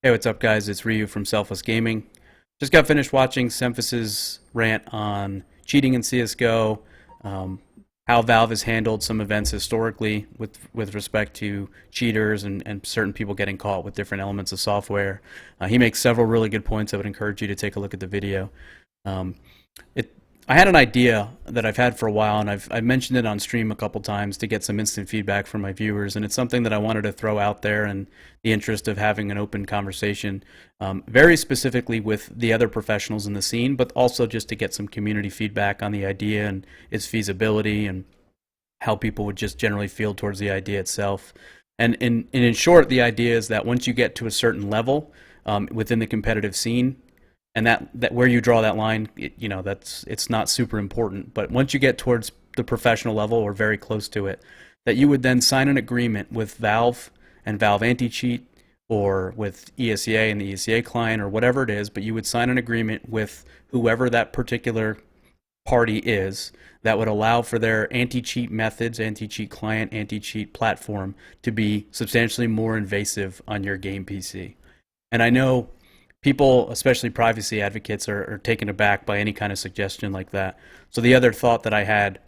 Hey, what's up, guys? It's Ryu from Selfless Gaming. Just got finished watching Semphasis rant on cheating in CS:GO, um, how Valve has handled some events historically with respect to cheaters and certain people getting caught with different elements of software. He makes several really good points. I would encourage you to take a look at the video. Um, it I had an idea that I've had for a while, and I've mentioned it on stream a couple times to get some instant feedback from my viewers, and it's something that I wanted to throw out there in the interest of having an open conversation, very specifically with the other professionals in the scene, but also just to get some community feedback on the idea and its feasibility and how people would just generally feel towards the idea itself. And in short, the idea is that once you get to a certain level within the competitive scene, and that where you draw that line, it's not super important. But once you get towards the professional level or very close to it, that you would then sign an agreement with Valve and Valve Anti-Cheat, or with ESEA and the ESEA client, or whatever it is. But you would sign an agreement with whoever that particular party is that would allow for their anti-cheat methods, anti-cheat client, anti-cheat platform to be substantially more invasive on your game PC. And I know people, especially privacy advocates, are taken aback by any kind of suggestion like that. So the other thought that I had,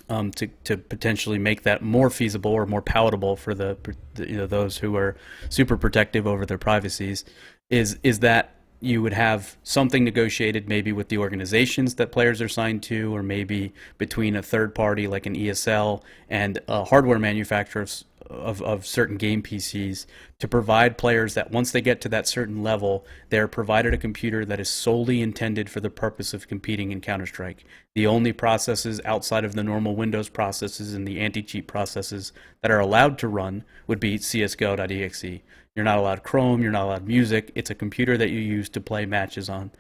to potentially make that more feasible or more palatable for those who are super protective over their privacies, is that you would have something negotiated maybe with the organizations that players are signed to, or maybe between a third party like an ESL and a hardware manufacturer of certain game PCs, to provide players that once they get to that certain level, they're provided a computer that is solely intended for the purpose of competing in Counter-Strike. The only processes outside of the normal Windows processes and the anti-cheat processes that are allowed to run would be CSGO.exe. You're not allowed Chrome, you're not allowed music. It's a computer that you use to play matches on.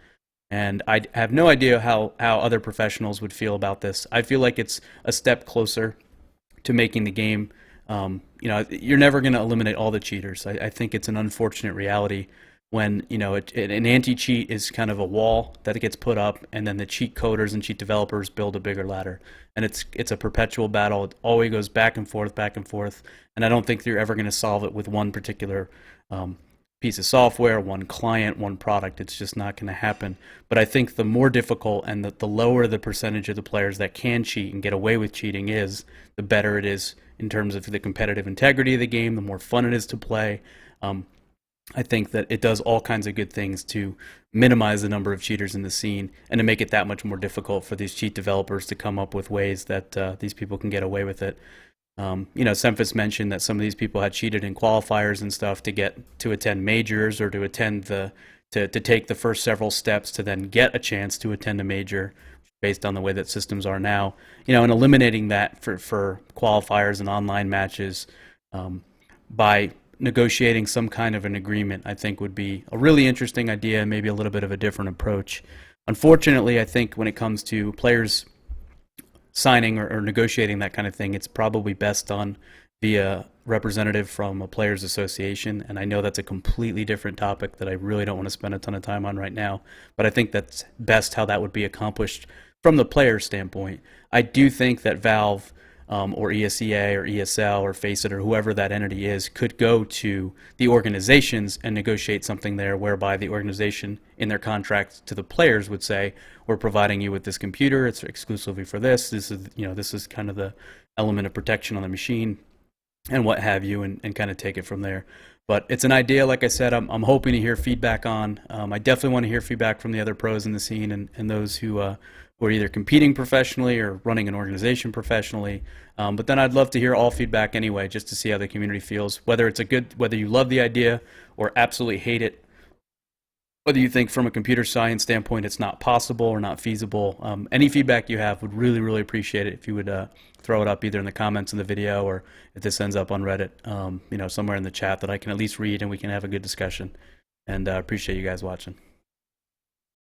And I have no idea how other professionals would feel about this. I feel like it's a step closer to making the game. You're never going to eliminate all the cheaters. I think it's an unfortunate reality when an anti-cheat is kind of a wall that gets put up, and then the cheat coders and cheat developers build a bigger ladder, and it's a perpetual battle. It always goes back and forth, and I don't think you're ever going to solve it with one particular piece of software, one client, one product. It's just not going to happen. But I think the more difficult and the lower the percentage of the players that can cheat and get away with cheating is, the better it is in terms of the competitive integrity of the game, the more fun it is to play. I think that it does all kinds of good things to minimize the number of cheaters in the scene, and to make it that much more difficult for these cheat developers to come up with ways that these people can get away with it. Semphis mentioned that some of these people had cheated in qualifiers and stuff to get to attend majors, or to attend to take the first several steps to then get a chance to attend a major, based on the way that systems are now. And eliminating that for qualifiers and online matches, by negotiating some kind of an agreement, I think would be a really interesting idea, maybe a little bit of a different approach. Unfortunately, I think when it comes to players signing or negotiating that kind of thing, it's probably best done via representative from a players association. And I know that's a completely different topic that I really don't want to spend a ton of time on right now, but I think that's best how that would be accomplished from the player standpoint. I do think that Valve, or ESEA or ESL or Faceit or whoever that entity is, could go to the organizations and negotiate something there, whereby the organization in their contracts to the players would say, we're providing you with this computer, it's exclusively for this is kind of the element of protection on the machine and what have you, and kind of take it from there. But it's an idea, like I said, I'm hoping to hear feedback on. I definitely want to hear feedback from the other pros in the scene, and those who are either competing professionally or running an organization professionally. But then I'd love to hear all feedback anyway, just to see how the community feels, whether you love the idea or absolutely hate it, whether you think from a computer science standpoint it's not possible or not feasible. Any feedback you have, would really, really appreciate it if you would throw it up either in the comments in the video, or if this ends up on Reddit, somewhere in the chat that I can at least read and we can have a good discussion. And appreciate you guys watching.